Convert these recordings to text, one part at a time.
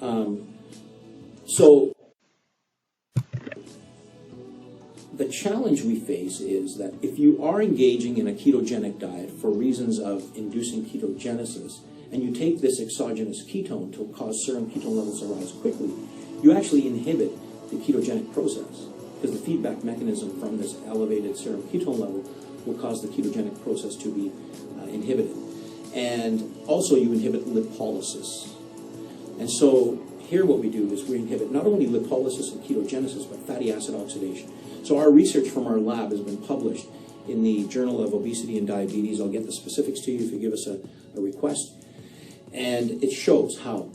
So the challenge we face is that if you are engaging in a ketogenic diet for reasons of inducing ketogenesis, and you take this exogenous ketone to cause serum ketone levels to rise quickly, you actually inhibit the ketogenic process, because the feedback mechanism from this elevated serum ketone level will cause the ketogenic process to be inhibited. And also you inhibit lipolysis. And so here what we do is we inhibit not only lipolysis and ketogenesis, but fatty acid oxidation. So our research from our lab has been published in the Journal of Obesity and Diabetes. I'll get the specifics to you if you give us a request. And it shows how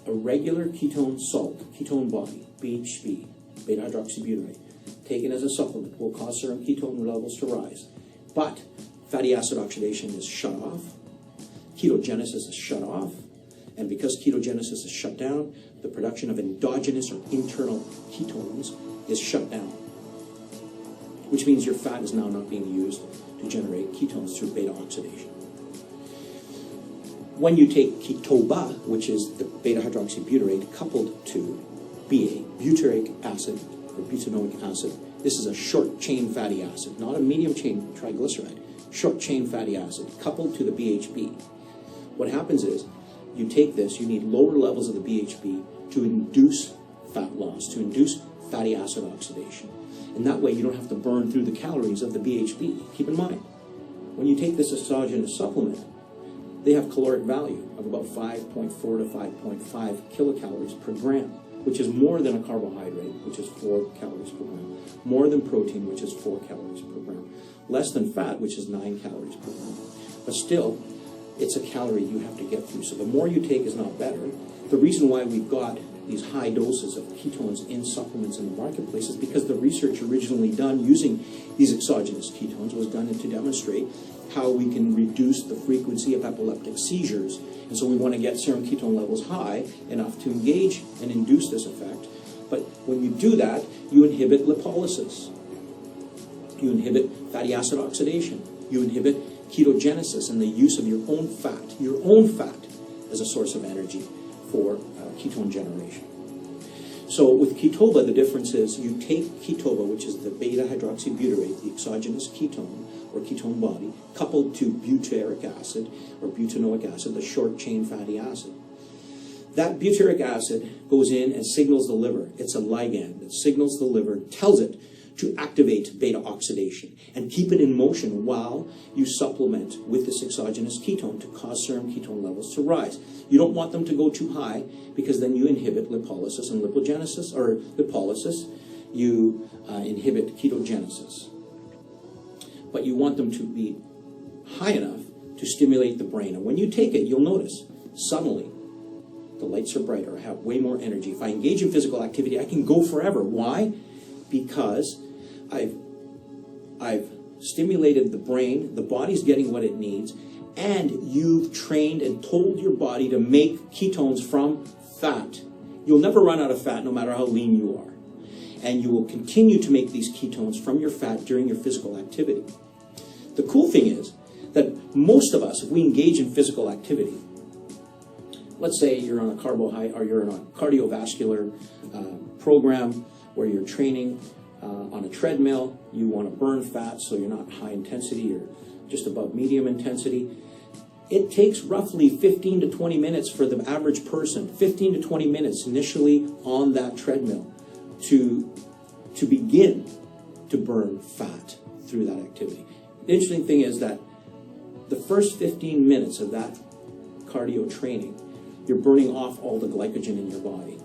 a regular ketone salt, ketone body, BHB, beta-hydroxybutyrate, taken as a supplement will cause serum ketone levels to rise. But fatty acid oxidation is shut off, ketogenesis is shut off, and because ketogenesis is shut down, the production of endogenous or internal ketones is shut down, which means your fat is now not being used to generate ketones through beta oxidation. When you take ketoba, which is the beta-hydroxybutyrate coupled to BA, butyric acid or butanoic acid, this is a short-chain fatty acid, not a medium-chain triglyceride, short-chain fatty acid coupled to the BHB. What happens is, you take this, you need lower levels of the BHB to induce fat loss, to induce fatty acid oxidation. And that way you don't have to burn through the calories of the BHB. Keep in mind, when you take this exogenous supplement, they have caloric value of about 5.4 to 5.5 kilocalories per gram, which is more than a carbohydrate, which is 4 calories per gram, more than protein, which is 4 calories per gram, less than fat, which is 9 calories per gram. But still, it's a calorie you have to get through. So the more you take is not better. The reason why we've got these high doses of ketones in supplements in the marketplace is because the research originally done using these exogenous ketones was done to demonstrate how we can reduce the frequency of epileptic seizures. And so we want to get serum ketone levels high enough to engage and induce this effect. But when you do that, you inhibit lipolysis. You inhibit fatty acid oxidation. You inhibit ketogenesis and the use of your own fat as a source of energy for ketone generation. So with ketoba, the difference is you take ketoba, which is the beta-hydroxybutyrate, the exogenous ketone or ketone body, coupled to butyric acid or butanoic acid, the short-chain fatty acid. That butyric acid goes in and signals the liver. It's a ligand that signals the liver, tells it to activate beta oxidation and keep it in motion while you supplement with this exogenous ketone to cause serum ketone levels to rise. You don't want them to go too high because then you inhibit lipolysis and lipogenesis, or lipolysis, you inhibit ketogenesis. But you want them to be high enough to stimulate the brain. And when you take it, you'll notice suddenly the lights are brighter. I have way more energy. If I engage in physical activity, I can go forever. Why? Because I've stimulated the brain, the body's getting what it needs, and you've trained and told your body to make ketones from fat. You'll never run out of fat no matter how lean you are. And you will continue to make these ketones from your fat during your physical activity. The cool thing is that most of us, if we engage in physical activity, let's say you're on a carbohydrate or you're in a cardiovascular program where you're training on a treadmill, you want to burn fat so you're not high intensity, you're just above medium intensity. It takes roughly 15 to 20 minutes for the average person, 15 to 20 minutes initially on that treadmill to begin to burn fat through that activity. The interesting thing is that the first 15 minutes of that cardio training, you're burning off all the glycogen in your body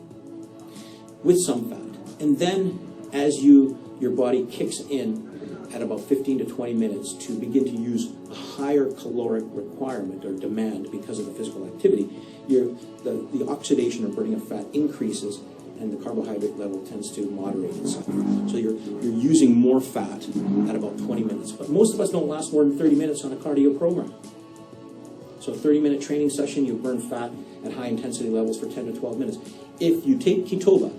with some fat. And then as your body kicks in at about 15 to 20 minutes to begin to use a higher caloric requirement or demand because of the physical activity, the oxidation or burning of fat increases and the carbohydrate level tends to moderate itself. So you're using more fat at about 20 minutes. But most of us don't last more than 30 minutes on a cardio program. So a 30-minute training session, you burn fat at high intensity levels for 10 to 12 minutes. If you take ketoba,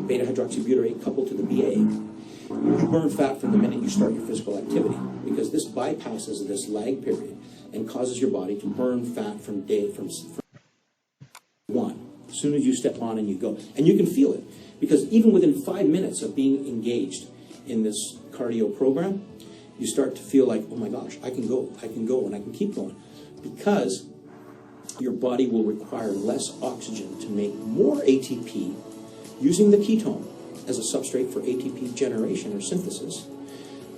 beta-hydroxybutyrate coupled to the BA, you burn fat from the minute you start your physical activity, because this bypasses this lag period and causes your body to burn fat from day one. soon as you step on and you go. And you can feel it, because even within 5 minutes of being engaged in this cardio program, you start to feel like, oh my gosh, I can go, and I can keep going. Because your body will require less oxygen to make more ATP using the ketone as a substrate for ATP generation or synthesis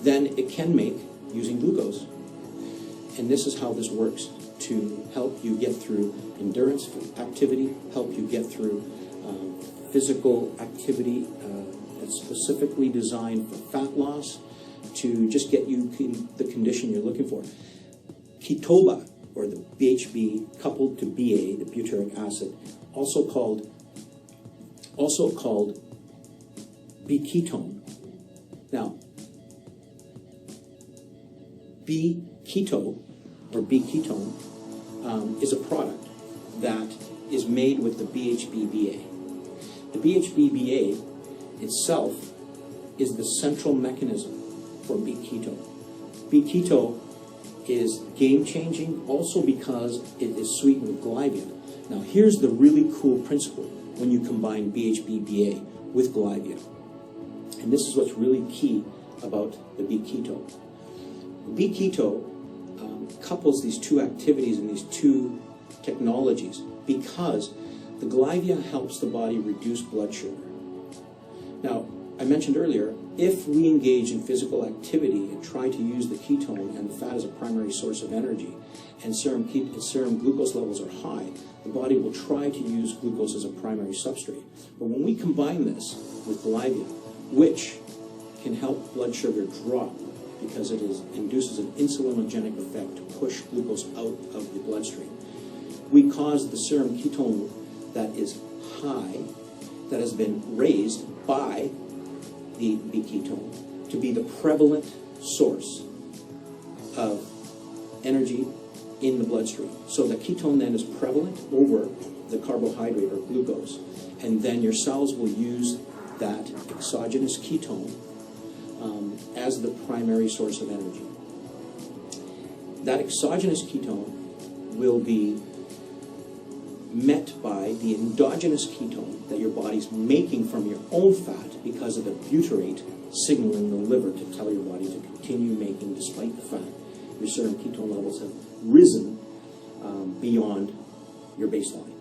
than it can make using glucose. And this is how this works to help you get through endurance activity, help you get through physical activity that's specifically designed for fat loss, to just get you in the condition you're looking for. Ketoba, or the BHB coupled to BA, the butyric acid, also called B-ketone. Now, B-keto, or B-ketone, is a product that is made with the BHB-BA. The BHB-BA itself is the central mechanism for B-keto. B-keto is game-changing also because it is sweetened with glyvia. Now here's the really cool principle when you combine BHB-BA with glyvia. And this is what's really key about the B-keto. B-keto couples these two activities and these two technologies because the glyvia helps the body reduce blood sugar. Now, I mentioned earlier, if we engage in physical activity and try to use the ketone and the fat as a primary source of energy, and serum glucose levels are high, the body will try to use glucose as a primary substrate. But when we combine this with glyvia, which can help blood sugar drop because it induces an insulinogenic effect to push glucose out of the bloodstream, we cause the serum ketone that is high, that has been raised by the ketone, to be the prevalent source of energy in the bloodstream. So the ketone then is prevalent over the carbohydrate or glucose, and then your cells will use that exogenous ketone as the primary source of energy. That exogenous ketone will be met by the endogenous ketone that your body's making from your own fat because of the butyrate signaling the liver to tell your body to continue making despite the fact your serum ketone levels have risen beyond your baseline.